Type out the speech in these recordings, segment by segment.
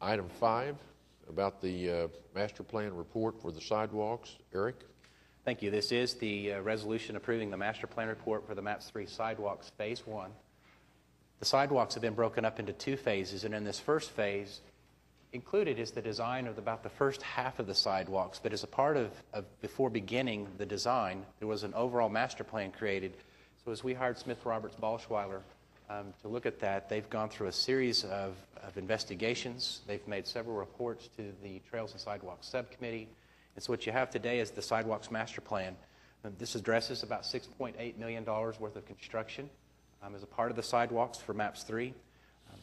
Item 5, about the master plan report for the sidewalks. Eric? Thank you. This is the resolution approving the master plan report for the MAPS 3 sidewalks Phase 1. The sidewalks have been broken up into 2 phases, and in this first phase, included is the design of about the first half of the sidewalks. But as a part of before beginning the design, there was an overall master plan created. So as we hired Smith Roberts Balschweiler to look at that, they've gone through a series of investigations. They've made several reports to the Trails and Sidewalks Subcommittee. And so what you have today is the Sidewalks Master Plan. This addresses about $6.8 million worth of construction as a part of the sidewalks for MAPS 3.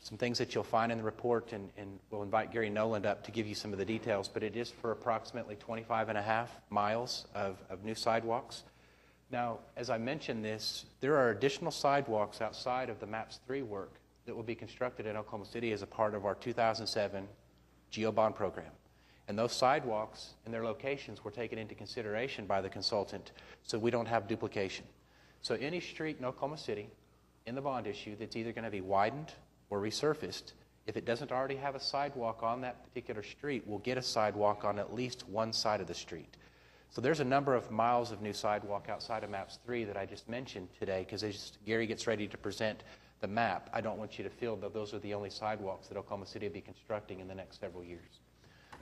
Some things that you'll find in the report, and we'll invite Gary Noland up to give you some of the details, but it is for approximately 25.5 miles of new sidewalks. Now, as I mentioned this, there are additional sidewalks outside of the MAPS 3 work that will be constructed in Oklahoma City as a part of our 2007 GEO-bond program. And those sidewalks and their locations were taken into consideration by the consultant so we don't have duplication. So any street in Oklahoma City in the bond issue that's either going to be widened or resurfaced, if it doesn't already have a sidewalk on that particular street, will get a sidewalk on at least one side of the street. So there's a number of miles of new sidewalk outside of MAPS 3 that I just mentioned today, because as Gary gets ready to present the map, I don't want you to feel that those are the only sidewalks that Oklahoma City will be constructing in the next several years.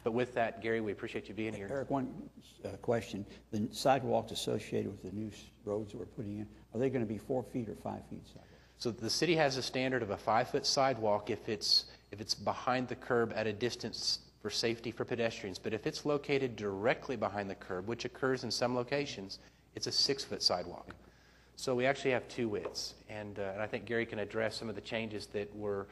But with that, Gary, we appreciate you being here. Eric, one question. The sidewalks associated with the new roads that we're putting in, are they going to be 4 feet or 5 feet sidewalk? So the city has a standard of a 5-foot sidewalk if it's behind the curb at a distance for safety for pedestrians. But if it's located directly behind the curb, which occurs in some locations, it's a 6-foot sidewalk. So we actually have 2 widths. And I think Gary can address some of the changes that were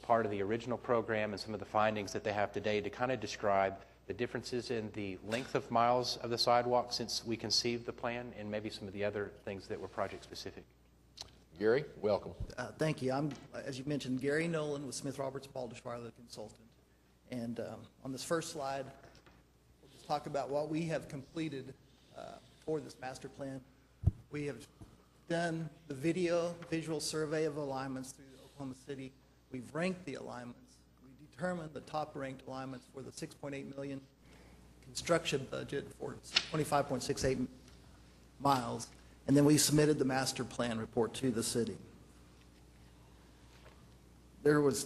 part of the original program and some of the findings that they have today to kind of describe the differences in the length of miles of the sidewalk since we conceived the plan, and maybe some of the other things that were project specific. Gary, welcome. Thank you. I'm, as you mentioned, Gary Noland with Smith Roberts Balschweiler, the consultant. And on this first slide, we'll just talk about what we have completed for this master plan. We have done the visual survey of alignments through Oklahoma City. We've ranked the alignments. We determined the top-ranked alignments for the $6.8 million construction budget for 25.68 miles. And then we submitted the master plan report to the city. There was,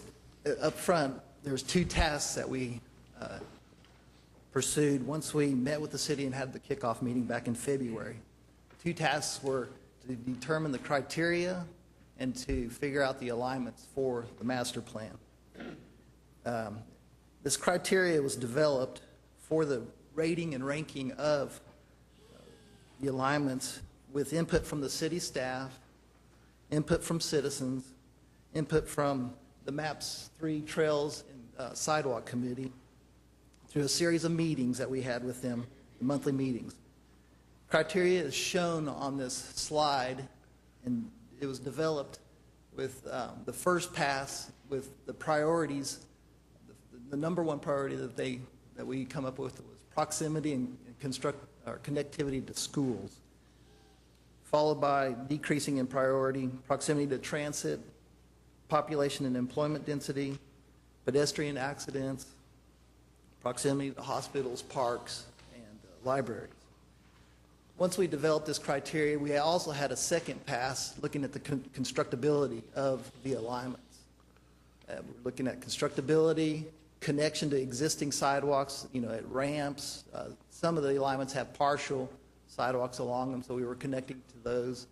up front, there's 2 tasks that we pursued once we met with the city and had the kickoff meeting back in February. 2 tasks were to determine the criteria and to figure out the alignments for the master plan. This criteria was developed for the rating and ranking of the alignments with input from the city staff, input from citizens, input from the MAPS 3 Trails and Sidewalk Committee through a series of meetings that we had with them, monthly meetings. Criteria is shown on this slide, and it was developed with the first pass with the priorities. The number 1 priority that we come up with was proximity and connectivity to schools, followed by decreasing in priority, proximity to transit, population and employment density, pedestrian accidents, proximity to hospitals, parks, and libraries. Once we developed this criteria, we also had a second pass looking at the constructability of the alignments. We're looking at constructability, connection to existing sidewalks, at ramps. Some of the alignments have partial sidewalks along them, so we were connecting to those.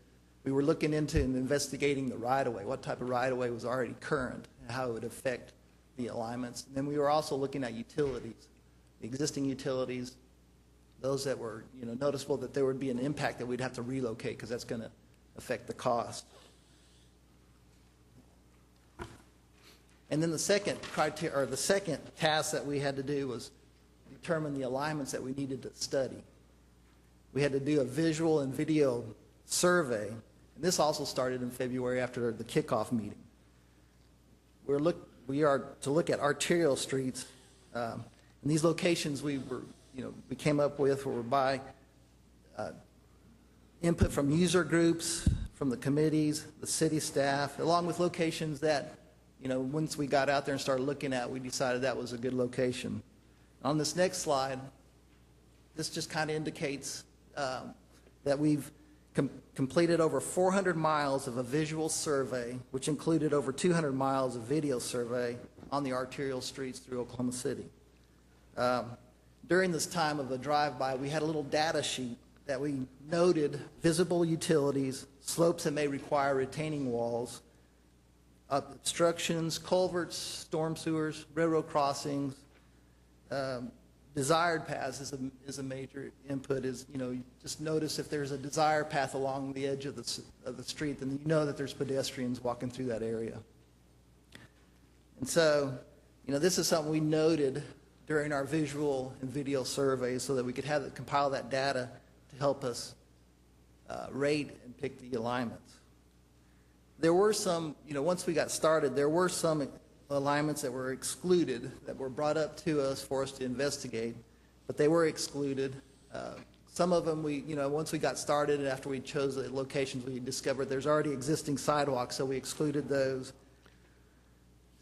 We were looking into and investigating the right-of-way, what type of right-of-way was already current, and how it would affect the alignments. And then we were also looking at utilities, the existing utilities, those that were noticeable that there would be an impact that we'd have to relocate because that's going to affect the cost. And then the second criteria, or the second task that we had to do was determine the alignments that we needed to study. We had to do a visual and video survey, and this also started in February after the kickoff meeting. We are to look at arterial streets, and these locations we came up with were by input from user groups, from the committees, the city staff, along with locations that once we got out there and started looking at it, we decided that was a good location. On this next slide, this just kind of indicates that we've completed over 400 miles of a visual survey, which included over 200 miles of video survey on the arterial streets through Oklahoma City. During this time of the drive-by, we had a little data sheet that we noted visible utilities, slopes that may require retaining walls, obstructions, culverts, storm sewers, railroad crossings. Desired paths is a major input. Just notice if there's a desired path along the edge of the street, then you know that there's pedestrians walking through that area. And so, this is something we noted during our visual and video surveys so that we could compile that data to help us rate and pick the alignments. There were some, once we got started, there were some alignments that were excluded, that were brought up to us for us to investigate, but they were excluded. Some of them, once we got started and after we chose the locations, we discovered there's already existing sidewalks, so we excluded those.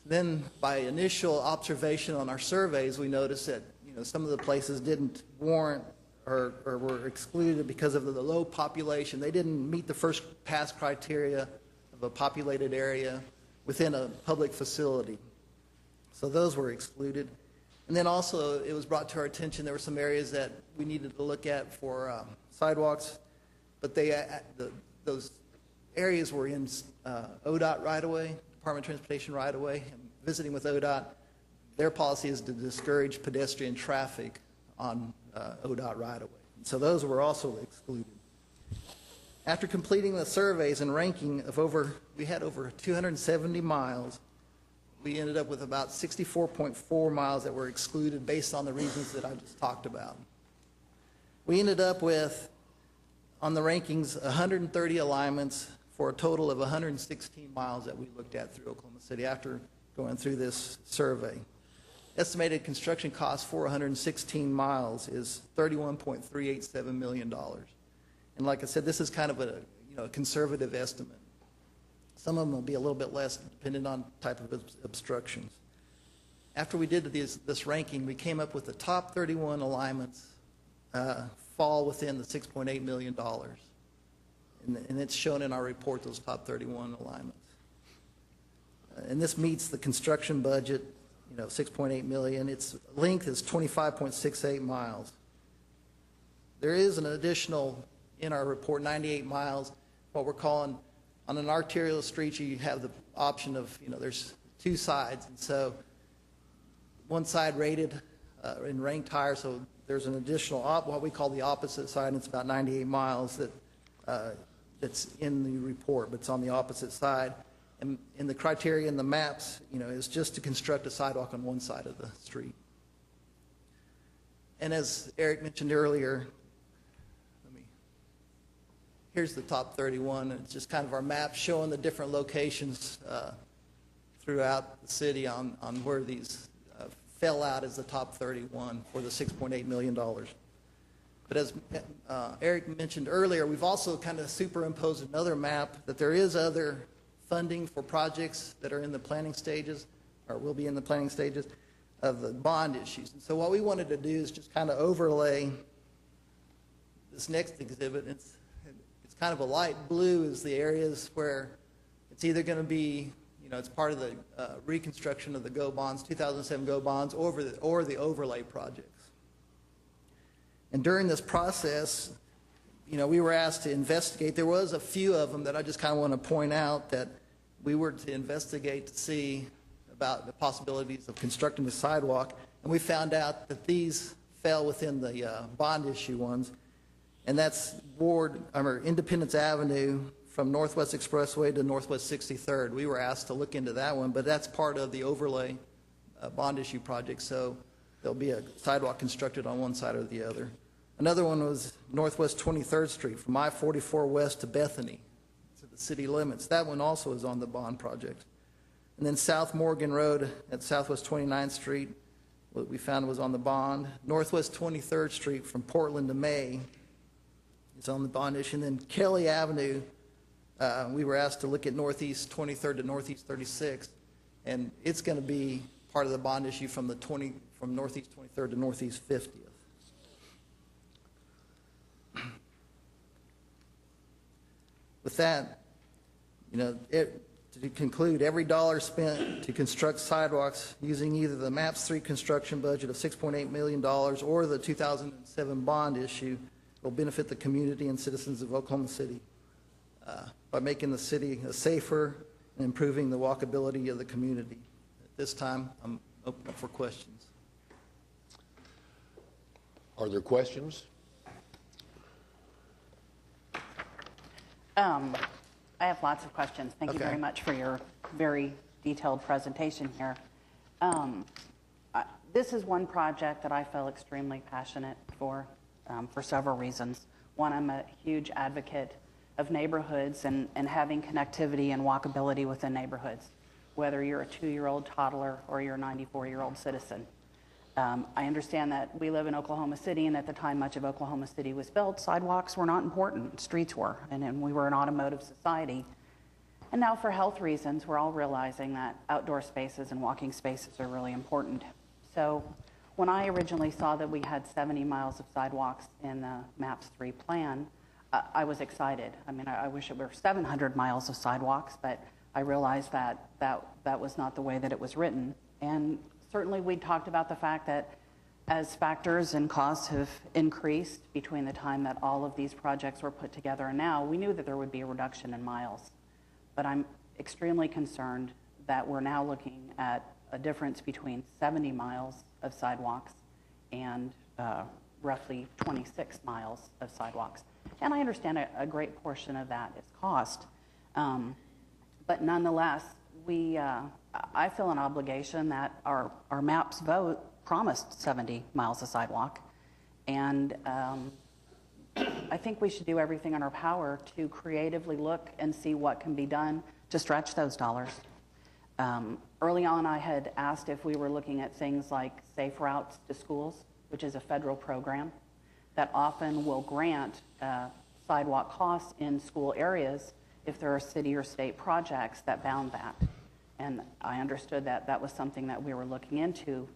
Then by initial observation on our surveys, we noticed that some of the places didn't warrant or were excluded because of the low population. They didn't meet the first pass criteria of a populated area within a public facility. So those were excluded. And then also it was brought to our attention there were some areas that we needed to look at for sidewalks, but those areas were in ODOT right-of-way, Department of Transportation right-of-way. Visiting with ODOT, their policy is to discourage pedestrian traffic on ODOT right-of-way. So those were also excluded. After completing the surveys and ranking of we had over 270 miles, we ended up with about 64.4 miles that were excluded based on the reasons that I just talked about. We ended up with, on the rankings, 130 alignments for a total of 116 miles that we looked at through Oklahoma City after going through this survey. Estimated construction cost for 116 miles is $31.387 million. And like I said, this is kind of a conservative estimate. Some of them will be a little bit less depending on type of obstructions. After we did this ranking, we came up with the top 31 alignments fall within the $6.8 million. And it's shown in our report, those top 31 alignments. And this meets the construction budget, $6.8 million. Its length is 25.68 miles. There is an additional, in our report, 98 miles, what we're calling, on an arterial street, you have the option of, there's two sides. And so one side rated and ranked higher, so there's an additional, what we call the opposite side, and it's about 98 miles that's in the report, but it's on the opposite side. And in the criteria in the maps, is just to construct a sidewalk on one side of the street. And as Eric mentioned earlier, here's the top 31. It's just kind of our map showing the different locations throughout the city on where these fell out as the top 31 for the $6.8 million. But as Eric mentioned earlier, we've also kind of superimposed another map that there is other funding for projects that are in the planning stages, or will be in the planning stages, of the bond issues. And so what we wanted to do is just kind of overlay this next exhibit. It's kind of a light blue is the areas where it's either going to be, it's part of the reconstruction of the GO bonds, 2007 GO bonds, or the overlay projects. And during this process, we were asked to investigate. There was a few of them that I just kind of want to point out that we were to investigate to see about the possibilities of constructing the sidewalk. And we found out that these fell within the bond issue ones. And that's Independence Avenue from Northwest Expressway to Northwest 63rd. We were asked to look into that one, but that's part of the overlay bond issue project. So there'll be a sidewalk constructed on one side or the other. Another one was Northwest 23rd Street from I-44 West to Bethany, to the city limits. That one also is on the bond project. And then South Morgan Road at Southwest 29th Street, what we found was on the bond. Northwest 23rd Street from Portland to May is on the bond issue. And then Kelly Avenue, we were asked to look at Northeast 23rd to Northeast 36th. And it's going to be part of the bond issue from from Northeast 23rd to Northeast 50th. With that, to conclude, every dollar spent to construct sidewalks using either the MAPS 3 construction budget of $6.8 million or the 2007 bond issue will benefit the community and citizens of Oklahoma City by making the city safer and improving the walkability of the community. At this time, I'm open up for questions. Are there questions? I have lots of questions. Thank you very much for your very detailed presentation here. This is one project that I feel extremely passionate for several reasons. One, I'm a huge advocate of neighborhoods and having connectivity and walkability within neighborhoods, whether you're a 2-year-old toddler or you're a 94-year-old citizen. I understand that we live in Oklahoma City, and at the time much of Oklahoma City was built, sidewalks were not important, streets were, and we were an automotive society. And now for health reasons, we're all realizing that outdoor spaces and walking spaces are really important. So when I originally saw that we had 70 miles of sidewalks in the MAPS 3 plan, I was excited. I mean, I wish it were 700 miles of sidewalks, but I realized that was not the way that it was written. And certainly we talked about the fact that as factors and costs have increased between the time that all of these projects were put together and now, we knew that there would be a reduction in miles. But I'm extremely concerned that we're now looking at a difference between 70 miles of sidewalks and roughly 26 miles of sidewalks. And I understand a great portion of that is cost. But nonetheless, I feel an obligation that our MAPS vote promised 70 miles of sidewalk. And I think we should do everything in our power to creatively look and see what can be done to stretch those dollars. Early on, I had asked if we were looking at things like Safe Routes to Schools, which is a federal program that often will grant sidewalk costs in school areas if there are city or state projects that bound that. And I understood that that was something that we were looking into.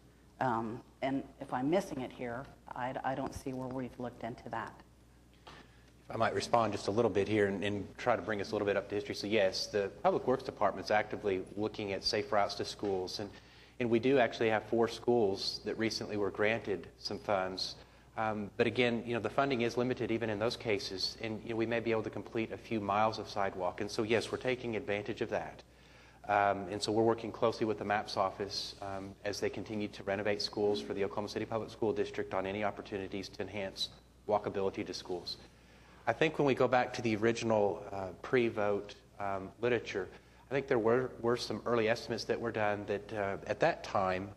And if I'm missing it here, I don't see where we've looked into that. I might respond just a little bit here and try to bring us a little bit up to history. So yes, the Public Works Department is actively looking at safe routes to schools. And we do actually have 4 schools that recently were granted some funds. But again, the funding is limited even in those cases. And we may be able to complete a few miles of sidewalk. And so yes, we're taking advantage of that. And so we're working closely with the MAPS office as they continue to renovate schools for the Oklahoma City Public School District on any opportunities to enhance walkability to schools. I think when we go back to the original pre-vote literature, I think there were some early estimates that were done that at that time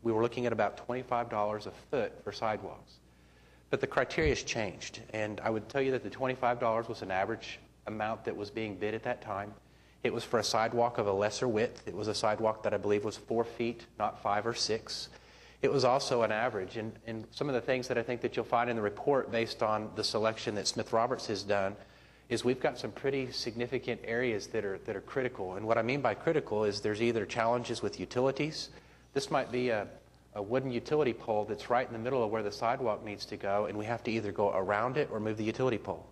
we were looking at about $25 a foot for sidewalks. But the criteria has changed, and I would tell you that the $25 was an average amount that was being bid at that time. It was for a sidewalk of a lesser width. It was a sidewalk that I believe was 4 feet, not 5 or 6. It was also an average, and some of the things that I think that you'll find in the report based on the selection that Smith Roberts has done is we've got some pretty significant areas that are critical. And what I mean by critical is there's either challenges with utilities. This might be a wooden utility pole that's right in the middle of where the sidewalk needs to go, and we have to either go around it or move the utility pole.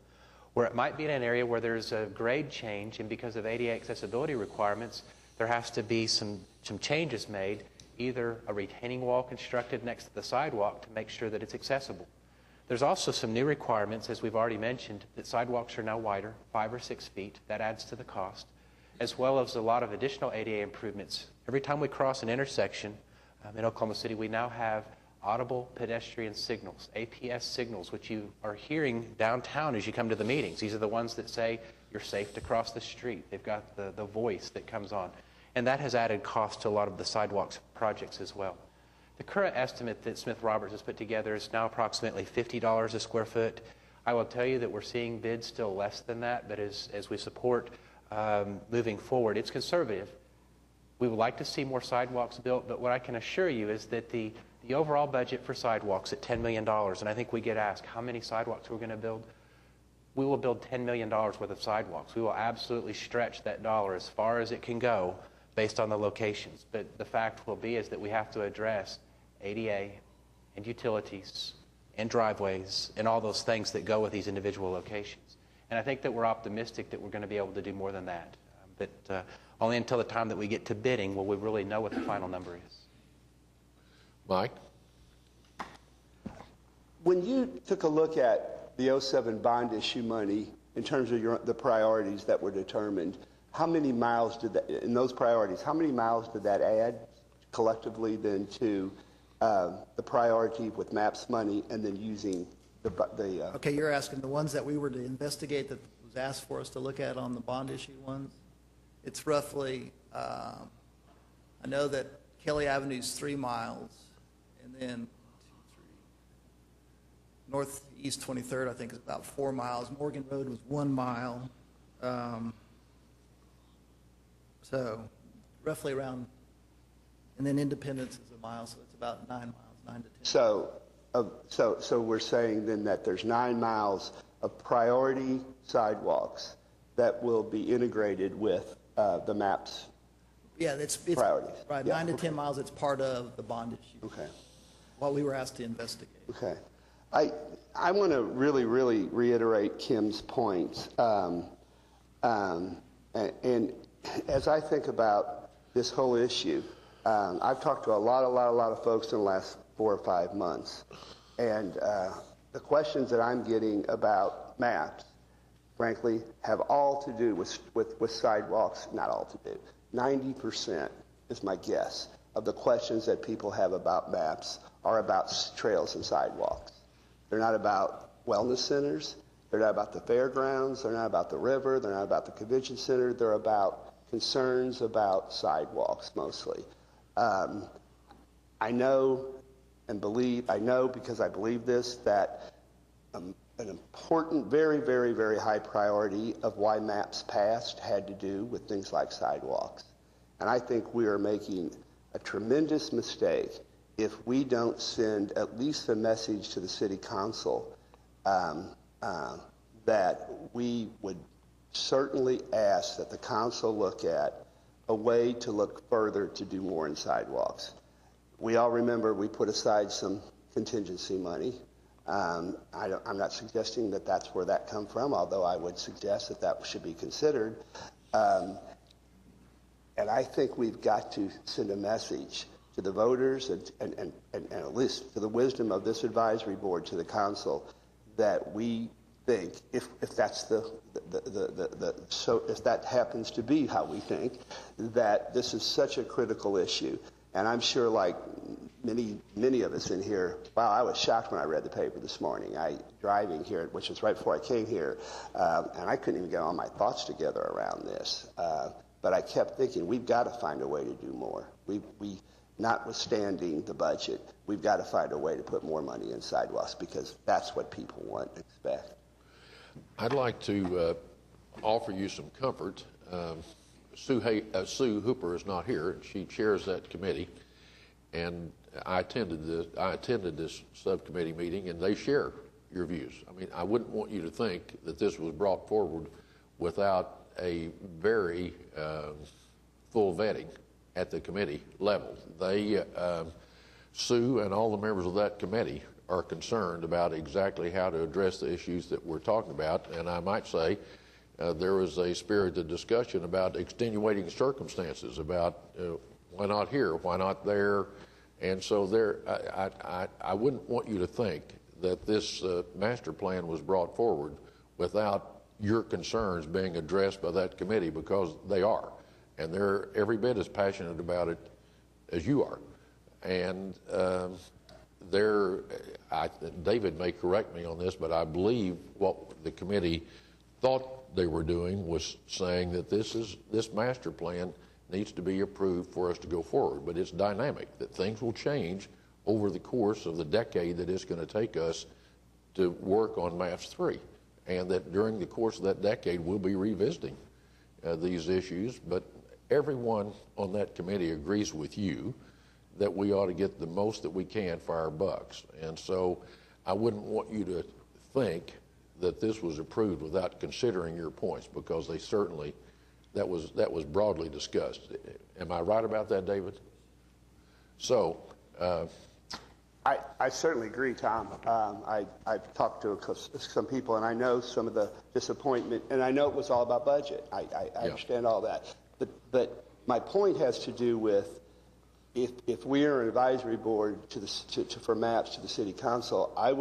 Where it might be in an area where there's a grade change, and because of ADA accessibility requirements, there has to be some changes made, either a retaining wall constructed next to the sidewalk to make sure that it's accessible. There's also some new requirements, as we've already mentioned, that sidewalks are now wider, 5 or 6 feet. That adds to the cost, as well as a lot of additional ADA improvements. Every time we cross an intersection in Oklahoma City, we now have audible pedestrian signals, APS signals, which you are hearing downtown as you come to the meetings. These are the ones that say you're safe to cross the street. They've got the voice that comes on. And that has added cost to a lot of the sidewalks projects as well. The current estimate that Smith Roberts has put together is now approximately $50 a square foot. I will tell you that we're seeing bids still less than that, but as we support moving forward, it's conservative. We would like to see more sidewalks built, but what I can assure you is that the overall budget for sidewalks at $10 million, and I think we get asked how many sidewalks we're going to build. We will build $10 million worth of sidewalks. We will absolutely stretch that dollar as far as it can go based on the locations. But the fact will be is that we have to address ADA and utilities and driveways and all those things that go with these individual locations. And I think that we're optimistic that we're going to be able to do more than that. But only until the time that we get to bidding will we really know what the final number is. Mike? When you took a look at the '07 bond issue money in terms of the priorities that were determined, how many miles did that, in those priorities, how many miles did that add collectively then to the priority with MAPS money and then using the Okay, you're asking the ones that we were to investigate that was asked for us to look at on the bond issue ones? It's roughly, I know that Kelly Avenue's 3 miles, and then Northeast 23rd, I think, is about 4 miles. Morgan Road was 1 mile. So roughly around, and then Independence is 1 mile, so it's about 9 miles, 9 to 10. So we're saying then that there's 9 miles of priority sidewalks that will be integrated with the MAPS. Yeah, it's priorities. Right, Yeah, 9 to 10 miles, it's part of the bond issue. Okay. What we were asked to investigate. Okay. I want to really reiterate Kim's points. And as I think about this whole issue, I've talked to a lot of folks in the last 4 or 5 months. And the questions that I'm getting about MAPS, frankly, have all to do with sidewalks, not all to do. 90% is my guess of the questions that people have about MAPS are about trails and sidewalks. They're not about wellness centers. They're not about the fairgrounds. They're not about the river. They're not about the convention center. They're about concerns about sidewalks mostly. I know because I believe this, that an important, very high priority of why MAPS passed had to do with things like sidewalks. And I think we are making a tremendous mistake if we don't send at least a message to the city council that we would certainly ask that the council look at a way to look further to do more in sidewalks. We all remember we put aside some contingency money. I'm not suggesting that that's where that come from, although I would suggest that that should be considered. And I think we've got to send a message to the voters and at least to the wisdom of this advisory board, to the council, that we think, if that's if that happens to be how we think, that this is such a critical issue. And I'm sure, like many of us in here, wow, I was shocked when I read the paper this morning. Driving here, which was right before I came here, and I couldn't even get all my thoughts together around this. But I kept thinking, we've got to find a way to do more. We notwithstanding the budget, we've got to find a way to put more money in sidewalks, because that's what people want and expect. I'd like to offer you some comfort. Sue Hooper is not here. She chairs that committee, and I attended this subcommittee meeting, and they share your views. I mean, I wouldn't want you to think that this was brought forward without a very full vetting at the committee level. Sue and all the members of that committee are concerned about exactly how to address the issues that we're talking about, and I might say there was a spirited discussion about extenuating circumstances, about why not here, why not there, and so I wouldn't want you to think that this master plan was brought forward without your concerns being addressed by that committee, because they are, and they're every bit as passionate about it as you are. And David may correct me on this, but I believe what the committee thought they were doing was saying that this master plan needs to be approved for us to go forward. But it's dynamic, that things will change over the course of the decade that it's going to take us to work on MAPS 3. And that during the course of that decade, we'll be revisiting these issues. But everyone on that committee agrees with you that we ought to get the most that we can for our bucks. And so I wouldn't want you to think that this was approved without considering your points, because they certainly That was broadly discussed. Am I right about that, David? So, I certainly agree, Tom. I've talked to some people, and I know some of the disappointment, and I know it was all about budget. I understand all that. But my point has to do with if we are an advisory board for maps to the city council, I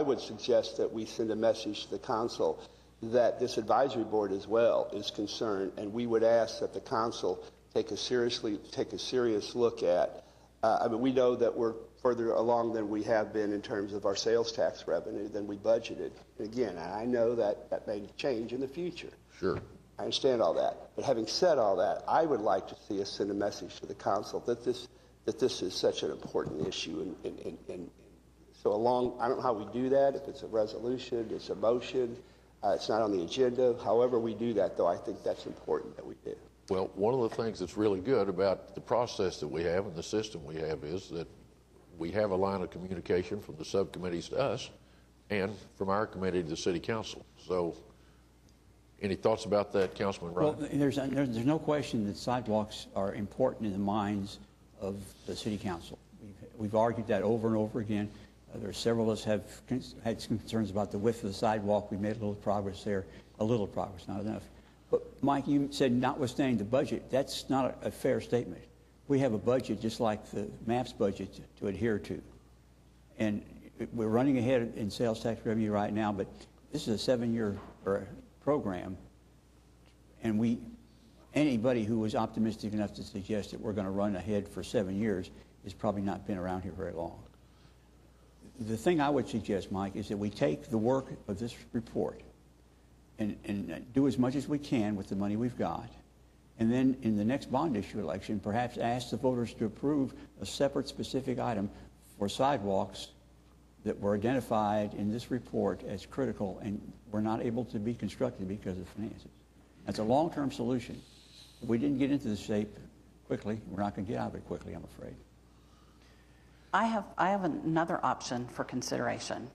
would suggest that we send a message to the council that this advisory board as well is concerned, and we would ask that the council take a serious look at. I mean, we know that we're further along than we have been in terms of our sales tax revenue than we budgeted. And again, I know that may change in the future. sure. I understand all that. But having said all that, I would like to see us send a message to the council that this is such an important issue. And so I don't know how we do that, if it's a resolution, it's a motion, it's not on the agenda. However we do that, though, I think that's important that we do. Well, one of the things that's really good about the process that we have and the system we have is that we have a line of communication from the subcommittees to us and from our committee to the city council. So any thoughts about that, Councilman Ryan? Well, there's no question that sidewalks are important in the minds of the city council. We've argued that over and over again. There are several of us have had some concerns about the width of the sidewalk. We made a little progress there, not enough. But Mike, you said notwithstanding the budget, that's not a fair statement. We have a budget just like the MAPS budget to adhere to. And we're running ahead in sales tax revenue right now, but this is a 7-year program. And anybody who was optimistic enough to suggest that we're going to run ahead for 7 years has probably not been around here very long. The thing I would suggest, Mike, is that we take the work of this report and do as much as we can with the money we've got. And then in the next bond issue election, perhaps ask the voters to approve a separate specific item for sidewalks that were identified in this report as critical and were not able to be constructed because of finances. That's a long-term solution. If we didn't get into this shape quickly, we're not going to get out of it quickly, I'm afraid. I have another option for consideration.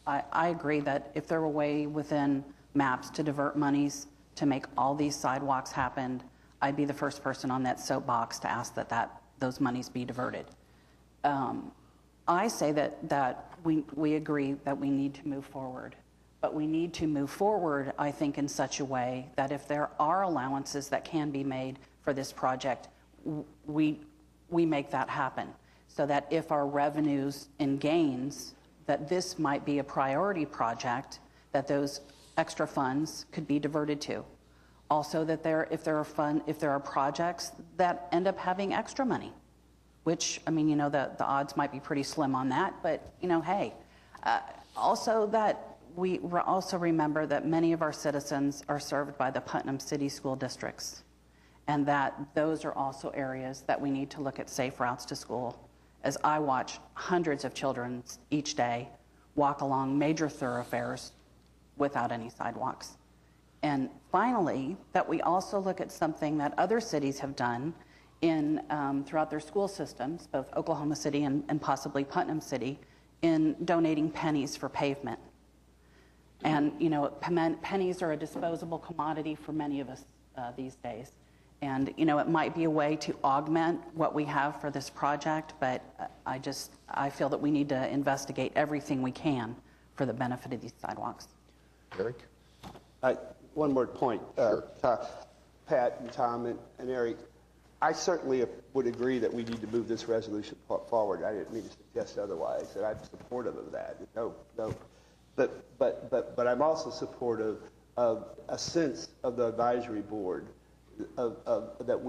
I agree that if there were a way within MAPS to divert monies to make all these sidewalks happen, I'd be the first person on that soapbox to ask that those monies be diverted. I say that we agree that we need to move forward, but we need to move forward, I think, in such a way that if there are allowances that can be made for this project, we make that happen. So that if our revenues and gains, that this might be a priority project, that those extra funds could be diverted to. Also, that if there are projects that end up having extra money, which, I mean, the odds might be pretty slim on that, but, hey. Also that we also remember that many of our citizens are served by the Putnam City School Districts, and that those are also areas that we need to look at safe routes to school. As I watch hundreds of children each day walk along major thoroughfares without any sidewalks. And finally, that we also look at something that other cities have done throughout their school systems, both Oklahoma City and possibly Putnam City, in donating pennies for pavement. And, pennies are a disposable commodity for many of us these days. And, it might be a way to augment what we have for this project, but I feel that we need to investigate everything we can for the benefit of these sidewalks. Eric? One more point. Sure. Pat and Tom and Eric, I certainly would agree that we need to move this resolution forward. I didn't mean to suggest otherwise, that I'm supportive of that. No. But I'm also supportive of a sense of the advisory board that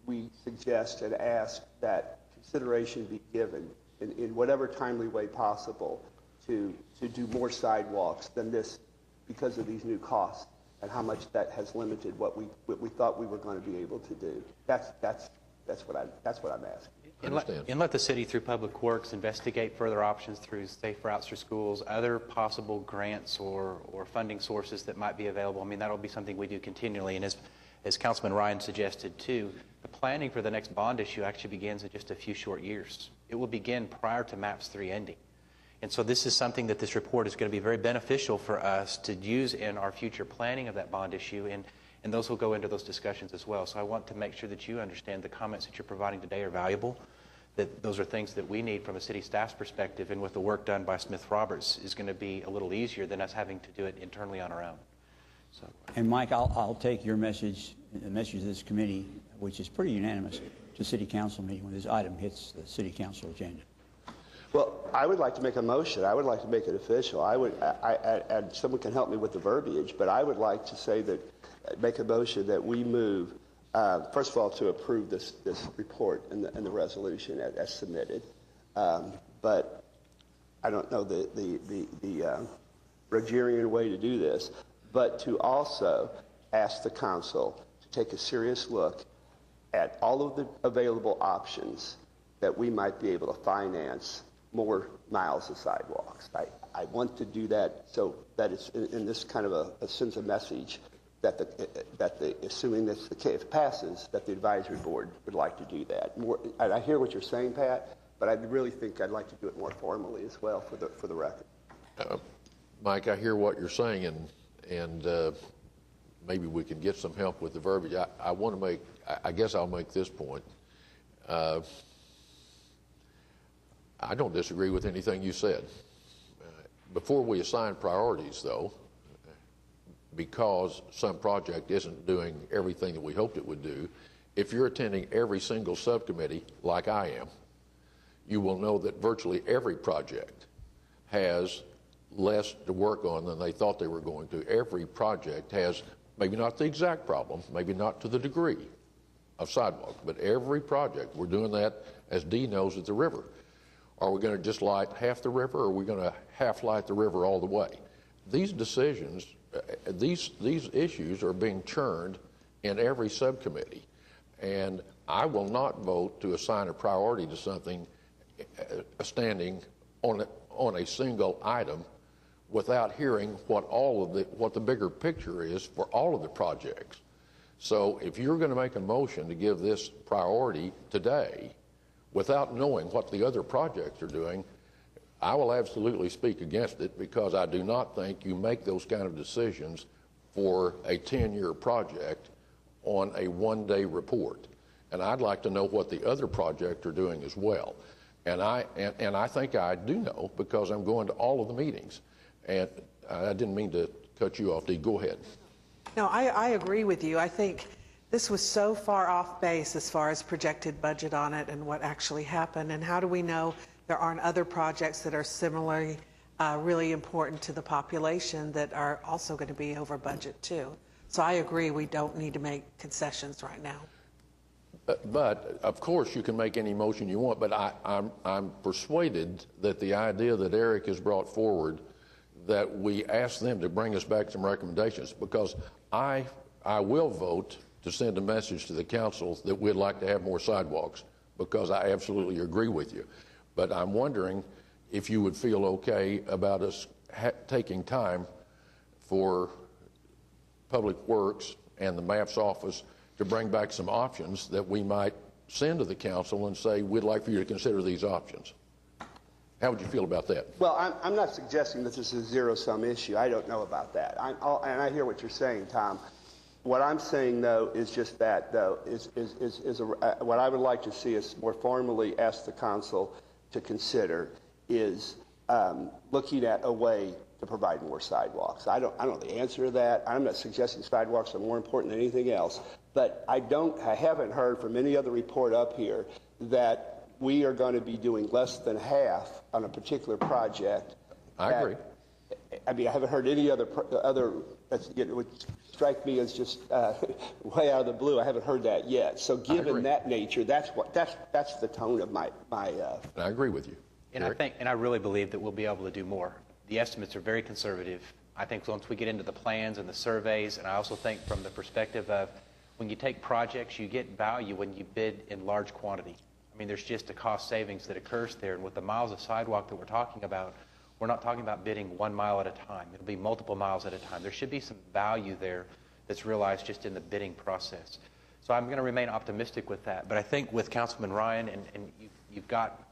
we suggest and ask that consideration be given in whatever timely way possible to do more sidewalks than this because of these new costs and how much that has limited what we thought we were going to be able to do. That's what I'm asking. And let the city, through Public Works, investigate further options through safe routes for schools, other possible grants or funding sources that might be available. I mean, that'll be something we do continually. And as Councilman Ryan suggested too, the planning for the next bond issue actually begins in just a few short years. It will begin prior to MAPS 3 ending. And so this is something that this report is going to be very beneficial for us to use in our future planning of that bond issue And those will go into those discussions as well. So I want to make sure that you understand the comments that you're providing today are valuable, that those are things that we need from a city staff's perspective, and with the work done by Smith Roberts is going to be a little easier than us having to do it internally on our own. So. And Mike, I'll take your message, the message of this committee, which is pretty unanimous, to City Council meeting when this item hits the City Council agenda. Well, I would like to make a motion. I would like to make it official. And someone can help me with the verbiage, but I would like to say that, make a motion that we move, first of all, to approve this report and the resolution as submitted. But I don't know the Rogerian way to do this, but to also ask the council to take a serious look at all of the available options that we might be able to finance more miles of sidewalks. I want to do that so that it's in this kind of sends a message that assuming that if it passes, that the advisory board would like to do that. And I hear what you're saying, Pat, but I really think I'd like to do it more formally as well for the record. Mike, I hear what you're saying, and maybe we can get some help with the verbiage. I guess I'll make this point. I don't disagree with anything you said. Before we assign priorities, though, because some project isn't doing everything that we hoped it would do, if you're attending every single subcommittee like I am, you will know that virtually every project has less to work on than they thought they were going to. Every project has maybe not the exact problem, maybe not to the degree of sidewalk, but every project, we're doing that, as Dee knows, at the river. Are we going to just light half the river, or are we going to half light the river all the way? These decisions, these issues are being churned in every subcommittee, and I will not vote to assign a priority to something standing on a single item without hearing what the bigger picture is for all of the projects. So if you're going to make a motion to give this priority today without knowing what the other projects are doing, I will absolutely speak against it, because I do not think you make those kind of decisions for a 10-year project on a one-day report. And I'd like to know what the other projects are doing as well. And I think I do know, because I'm going to all of the meetings. And I didn't mean to cut you off, Dee. Go ahead. No, I agree with you. I think this was so far off base as far as projected budget on it and what actually happened. And how do we know there aren't other projects that are similarly really important to the population that are also going to be over budget too? So I agree, we don't need to make concessions right now. But of course you can make any motion you want, but I'm persuaded that the idea that Eric has brought forward, that we ask them to bring us back some recommendations, because I will vote to send a message to the council that we'd like to have more sidewalks, because I absolutely agree with you. But I'm wondering if you would feel okay about us taking time for Public Works and the MAPS office to bring back some options that we might send to the council and say, we'd like for you to consider these options. How would you feel about that? Well, I'm not suggesting that this is a zero-sum issue. I don't know about that. And I hear what you're saying, Tom. What I'm saying, though, is just that, though, what I would like to see us more formally ask the council to consider is looking at a way to provide more sidewalks. I don't know the answer to that. I'm not suggesting sidewalks are more important than anything else, but I haven't heard from any other report up here that we are going to be doing less than half on a particular project. I agree. I mean, I haven't heard any other which strike me as just way out of the blue. I haven't heard that yet. So given that nature, that's the tone of my. I agree with you. And I really believe that we'll be able to do more. The estimates are very conservative. I think once we get into the plans and the surveys, and I also think from the perspective of when you take projects, you get value when you bid in large quantity. I mean, there's just a cost savings that occurs there. And with the miles of sidewalk that we're talking about, we're not talking about bidding 1 mile at a time. It'll be multiple miles at a time. There should be some value there that's realized just in the bidding process. So I'm going to remain optimistic with that. But I think with Councilman Ryan, and you've got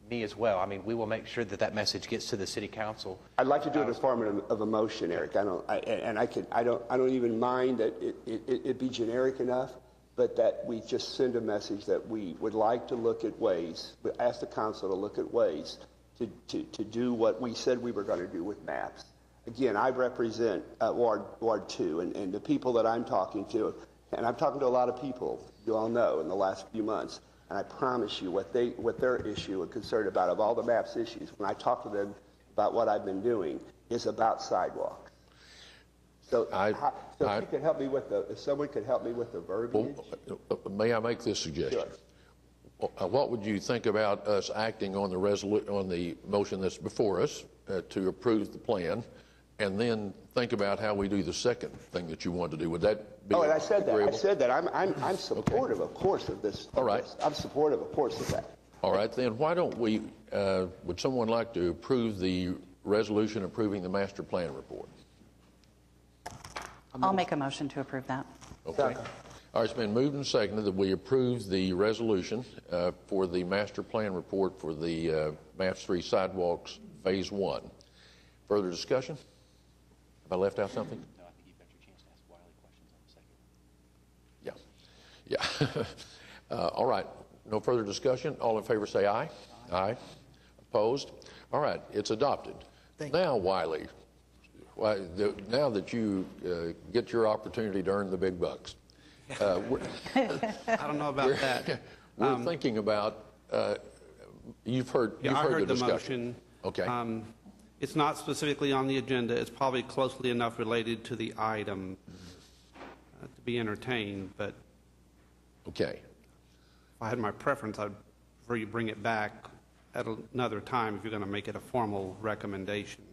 me as well. I mean, we will make sure that that message gets to the city council. I'd like to do it in the form of a motion, Eric. I don't even mind that it be generic enough, but that we just send a message that we would like to look at ways, ask the council to look at ways to do what we said we were going to do with maps. Again, I represent Ward 2, and the people that I'm talking to, and I'm talking to a lot of people, you all know, in the last few months, and I promise you what their issue and concern about of all the maps issues, when I talk to them about what I've been doing, is about sidewalks. So, if you could help me with if someone could help me with the verbiage. May I make this suggestion? Sure. What would you think about us acting on the motion that's before us to approve the plan, and then think about how we do the second thing that you want to do? Would that be and I said agreeable? that. I said that. I'm supportive, of course, of this. All right. I'm supportive, of course, of that. All right, then why don't we, would someone like to approve the resolution approving the master plan report? I'll make a motion to approve that. Okay. All right, it's been moved and seconded that we approve the resolution for the master plan report for the MAPS 3 Sidewalks Phase 1. Further discussion? Have I left out something? No, I think you've got your chance to ask Wiley questions on the second. Yeah. All right. No further discussion. All in favor say aye. Aye. Opposed? All right. It's adopted. Now, Wiley, now that you get your opportunity to earn the big bucks, I don't know about that. We're thinking about, you've heard I heard the the discussion. motion. Okay. It's not specifically on the agenda. It's probably closely enough related to the item to be entertained, but Okay. if I had my preference, I'd prefer you bring it back at another time if you're going to make it a formal recommendation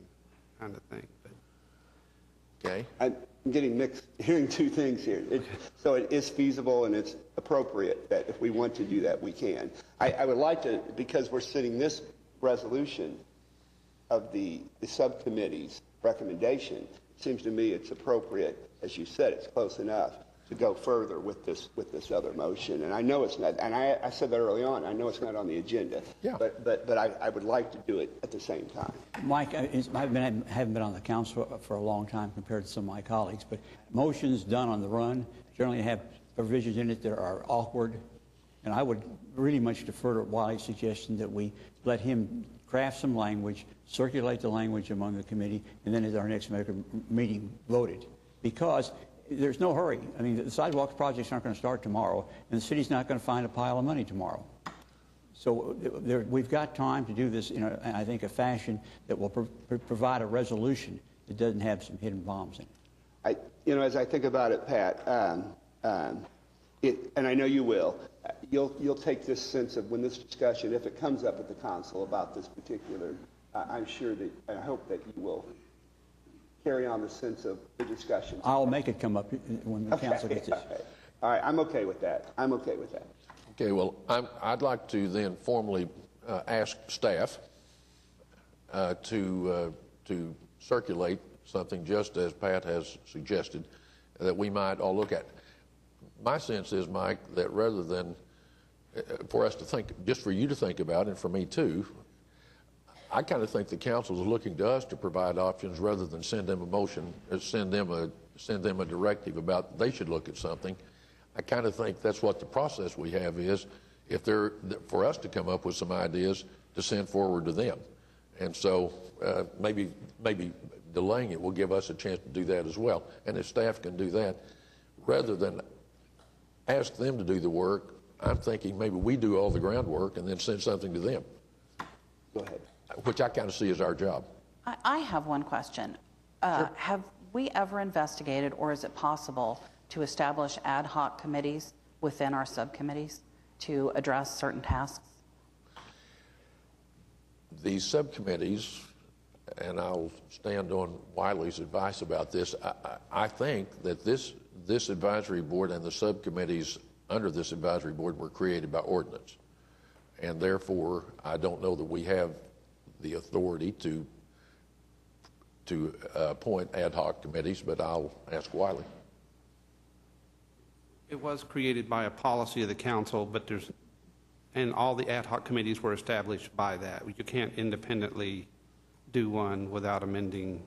kind of thing. But Okay. I'm getting mixed, hearing two things here. So it is feasible and it's appropriate that if we want to do that, we can. I would like to, because we're sitting this resolution of the subcommittee's recommendation, it seems to me it's appropriate, as you said, it's close enough to go further with this other motion. And I know it's not, and I said that early on, I know it's not on the agenda. Yeah. But I would like to do it at the same time. Mike, I haven't been on the council for a long time compared to some of my colleagues, but motions done on the run generally have provisions in it that are awkward, and I would really much defer to Wiley's suggestion that we let him craft some language, circulate the language among the committee, and then at our next meeting vote it. Because there's no hurry. I mean, the sidewalks projects aren't going to start tomorrow, and the city's not going to find a pile of money tomorrow. So we've got time to do this in, I think, a fashion that will provide a resolution that doesn't have some hidden bombs in it. As I think about it, Pat, and I know you will, you'll take this sense of when this discussion, if it comes up at the council about this particular, I'm sure that, I hope that you will carry on the sense of the discussion. I'll make it come up when the council gets this. Okay. All right, I'm okay with that. Okay, well, I'd like to then formally ask staff to circulate something just as Pat has suggested that we might all look at. My sense is, Mike, that rather than for us to think, just for you to think about, and for me too, I kind of think the council is looking to us to provide options rather than send them a motion, send them a directive about they should look at something. I kind of think that's what the process we have is, if they're for us to come up with some ideas to send forward to them, and so maybe delaying it will give us a chance to do that as well. And if staff can do that, rather than ask them to do the work, I'm thinking maybe we do all the groundwork and then send something to them. Go ahead. Which I kind of see as our job. I have one question. Sure. Have we ever investigated, or is it possible to establish ad hoc committees within our subcommittees to address certain tasks? The subcommittees, and I'll stand on Wiley's advice about this, I think that this advisory board and the subcommittees under this advisory board were created by ordinance. And therefore, I don't know that we have the authority to appoint ad hoc committees, but I'll ask Wiley. it was created by a policy of the council, but there's And all the ad hoc committees were established by that. You can't independently do one without amending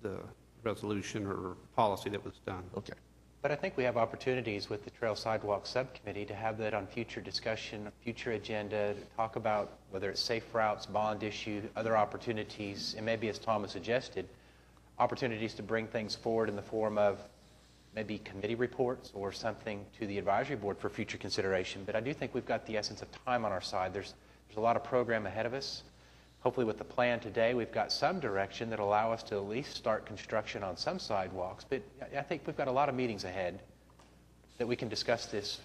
the resolution or policy that was done. Okay. But I think we have opportunities with the Trail Sidewalk Subcommittee to have that on future discussion, future agenda, to talk about whether it's safe routes, bond issue, other opportunities, and maybe, as Thomas suggested, opportunities to bring things forward in the form of maybe committee reports or something to the advisory board for future consideration. But I do think we've got the essence of time on our side. There's a lot of program ahead of us. Hopefully with the plan today, we've got some direction that allow us to at least start construction on some sidewalks. But I think we've got a lot of meetings ahead that we can discuss this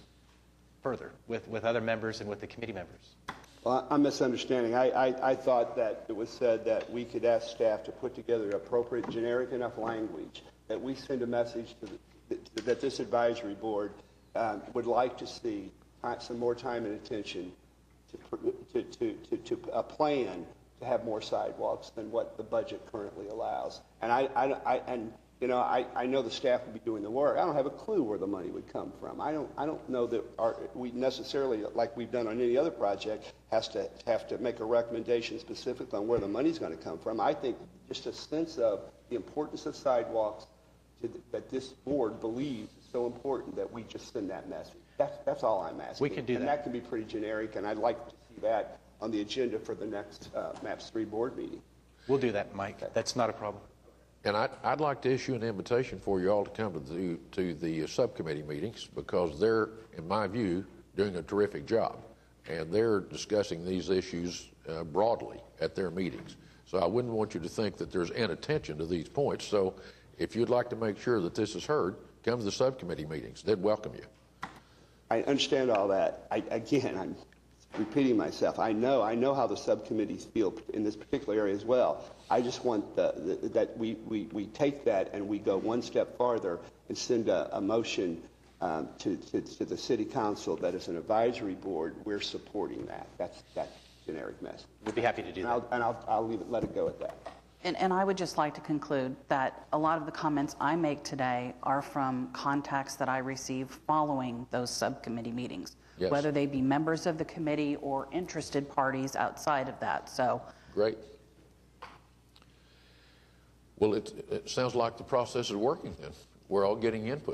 further with other members and with the committee members. Well, I'm misunderstanding. I thought that it was said that we could ask staff to put together appropriate, generic enough language that we send a message to that this advisory board would like to see some more time and attention to a plan to have more sidewalks than what the budget currently allows. And I know the staff will be doing the work. I don't have a clue where the money would come from. I don't know that we necessarily, like we've done on any other project, have to make a recommendation specifically on where the money's going to come from. I think just a sense of the importance of sidewalks that this board believes is so important that we just send that message. That's all I'm asking. We can do that. And that can be pretty generic, and I'd like to see that on the agenda for the next MAPS 3 board meeting. We'll do that, Mike. That's not a problem. And I'd like to issue an invitation for you all to come to the subcommittee meetings, because they're, in my view, doing a terrific job. And they're discussing these issues broadly at their meetings. So I wouldn't want you to think that there's inattention to these points. So if you'd like to make sure that this is heard, come to the subcommittee meetings. They'd welcome you. I understand all that. I'm repeating myself. I know how the subcommittees feel in this particular area as well. I just want that we take that and we go one step farther and send a motion to the city council that as an advisory board, we're supporting that. That's generic message. We'd be happy to do that. And I'll let it go at that. And I would just like to conclude that a lot of the comments I make today are from contacts that I receive following those subcommittee meetings, yes, whether they be members of the committee or interested parties outside of that. So great. Well, it sounds like the process is working then. We're all getting input.